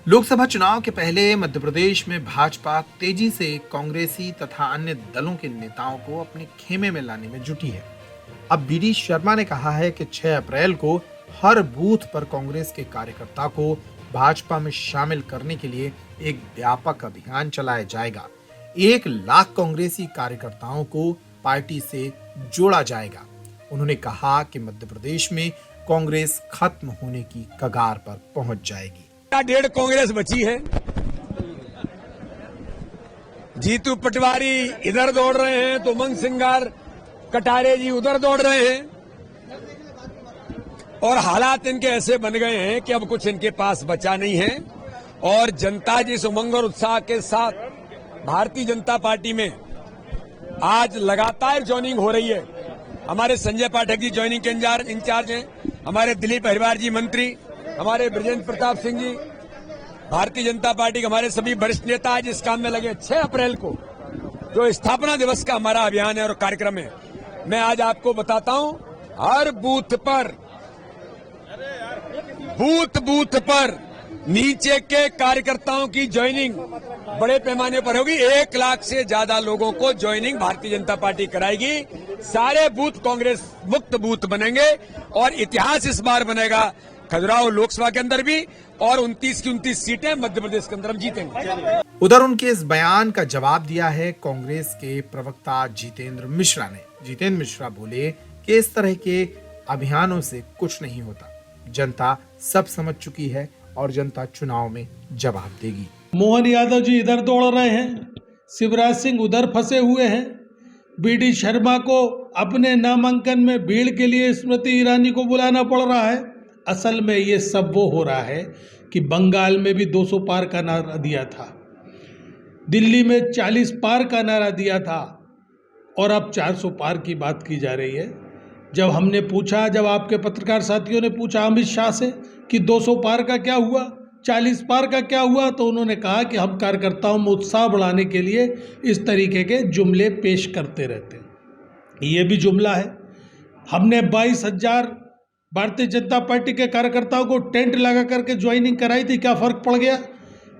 लोकसभा चुनाव के पहले मध्य प्रदेश में भाजपा तेजी से कांग्रेसी तथा अन्य दलों के नेताओं को अपने खेमे में लाने में जुटी है। अब बीडी शर्मा ने कहा है कि 6 अप्रैल को हर बूथ पर कांग्रेस के कार्यकर्ता को भाजपा में शामिल करने के लिए एक व्यापक अभियान चलाया जाएगा। 1 लाख कांग्रेसी कार्यकर्ताओं को पार्टी से जोड़ा जाएगा। उन्होंने कहा कि मध्य प्रदेश में कांग्रेस खत्म होने की कगार पर पहुंच जाएगी। 1.5 कांग्रेस बची है। जीतू पटवारी इधर दौड़ रहे हैं तो उमंग सिंगार कटारे जी उधर दौड़ रहे हैं और हालात इनके ऐसे बन गए हैं कि अब कुछ इनके पास बचा नहीं है। और जनता जिस उमंग और उत्साह के साथ भारतीय जनता पार्टी में आज लगातार ज्वाइनिंग हो रही है। हमारे संजय पाठक जी ज्वाइनिंग के इंचार्ज हैं, हमारे दिलीप हरिवार जी मंत्री, हमारे ब्रजेंद्र प्रताप सिंह जी, भारतीय जनता पार्टी के हमारे सभी वरिष्ठ नेता आज इस काम में लगे। 6 अप्रैल को जो स्थापना दिवस का हमारा अभियान है और कार्यक्रम है, मैं आज आपको बताता हूं, हर बूथ पर नीचे के कार्यकर्ताओं की ज्वाइनिंग बड़े पैमाने पर होगी। 1 लाख से ज्यादा लोगों को ज्वाइनिंग भारतीय जनता पार्टी कराएगी। सारे बूथ कांग्रेस मुक्त बूथ बनेंगे और इतिहास इस बार बनेगा खजुराहो लोकसभा के अंदर भी, और 29 की 29 सीटें मध्य प्रदेश के अंदर हम जीतेंगे। उधर उनके इस बयान का जवाब दिया है कांग्रेस के प्रवक्ता जितेंद्र मिश्रा ने। जितेंद्र मिश्रा बोले कि इस तरह के अभियानों से कुछ नहीं होता। जनता सब समझ चुकी है और जनता चुनाव में जवाब देगी। मोहन यादव जी इधर दौड़ रहे हैं, शिवराज सिंह उधर फंसे हुए हैं, बीडी शर्मा को अपने नामांकन में भीड़ के लिए स्मृति ईरानी को बुलाना पड़ रहा है। असल में ये सब वो हो रहा है कि बंगाल में भी 200 पार का नारा दिया था, दिल्ली में 40 पार का नारा दिया था और अब 400 पार की बात की जा रही है। जब हमने पूछा, जब आपके पत्रकार साथियों ने पूछा अमित शाह से कि 200 पार का क्या हुआ, 40 पार का क्या हुआ, तो उन्होंने कहा कि हम कार्यकर्ताओं में उत्साह बढ़ाने के लिए इस तरीके के जुमले पेश करते रहते हैं। ये भी जुमला है। हमने 22,000 भारतीय जनता पार्टी के कार्यकर्ताओं को टेंट लगा करके ज्वाइनिंग कराई थी, क्या फ़र्क पड़ गया?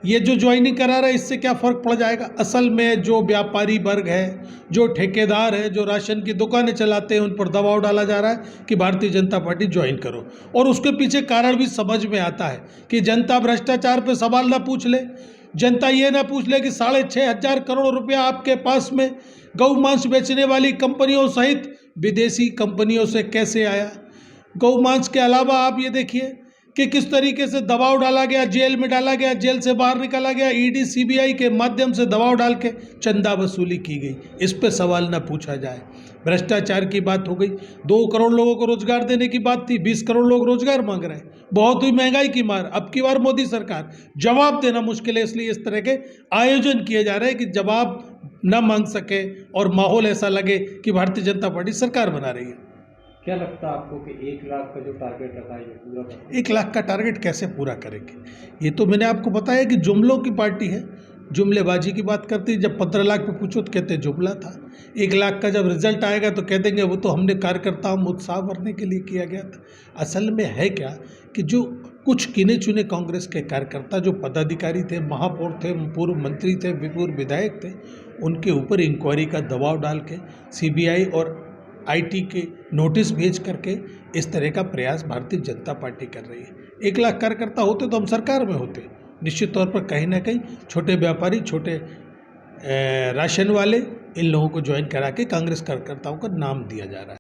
ये जो ज्वाइनिंग करा रहा है इससे क्या फ़र्क पड़ जाएगा? असल में जो व्यापारी वर्ग है, जो ठेकेदार है, जो राशन की दुकानें चलाते हैं, उन पर दबाव डाला जा रहा है कि भारतीय जनता पार्टी ज्वाइन करो। और उसके पीछे कारण भी समझ में आता है कि जनता भ्रष्टाचार पर सवाल ना पूछ ले, जनता ये ना पूछ ले कि 6,500 करोड़ रुपया आपके पास में गौ मांस बेचने वाली कंपनियों सहित विदेशी कंपनियों से कैसे आया। गौ मांस के अलावा आप ये देखिए कि किस तरीके से दबाव डाला गया, जेल में डाला गया, जेल से बाहर निकाला गया, ईडी सीबीआई के माध्यम से दबाव डाल के चंदा वसूली की गई। इस पे सवाल न पूछा जाए। भ्रष्टाचार की बात हो गई, 2 करोड़ लोगों को रोजगार देने की बात थी, 20 करोड़ लोग रोजगार मांग रहे हैं। बहुत हुई महंगाई की मार, अब की बार मोदी सरकार, जवाब देना मुश्किल है, इसलिए इस तरह के आयोजन किए जा रहे हैं कि जवाब न मांग सके और माहौल ऐसा लगे कि भारतीय जनता पार्टी सरकार बना रही है। क्या लगता है आपको कि 1 लाख का जो टारगेट रखा है ये पूरा करेंगे? 1 लाख का टारगेट कैसे पूरा करेंगे? ये तो मैंने आपको बताया कि जुमलों की पार्टी है, जुमलेबाजी की बात करती है। जब 15 लाख पे पूछो तो कहते जुमला था। 1 लाख का जब रिजल्ट आएगा तो कह देंगे वो तो हमने कार्यकर्ताओं में उत्साह भरने के लिए किया गया था। असल में है क्या कि जो कुछ गिने चुने कांग्रेस के कार्यकर्ता, जो पदाधिकारी थे, महापौर थे, पूर्व मंत्री थे, पूर्व विधायक थे, उनके ऊपर इंक्वायरी का दबाव डाल के सीबीआई और आईटी के नोटिस भेज करके इस तरह का प्रयास भारतीय जनता पार्टी कर रही है। 1 लाख कार्यकर्ता होते तो हम सरकार में होते। निश्चित तौर पर कहीं ना कहीं छोटे व्यापारी, छोटे राशन वाले, इन लोगों को ज्वाइन करा के कांग्रेस कार्यकर्ताओं का नाम दिया जा रहा है।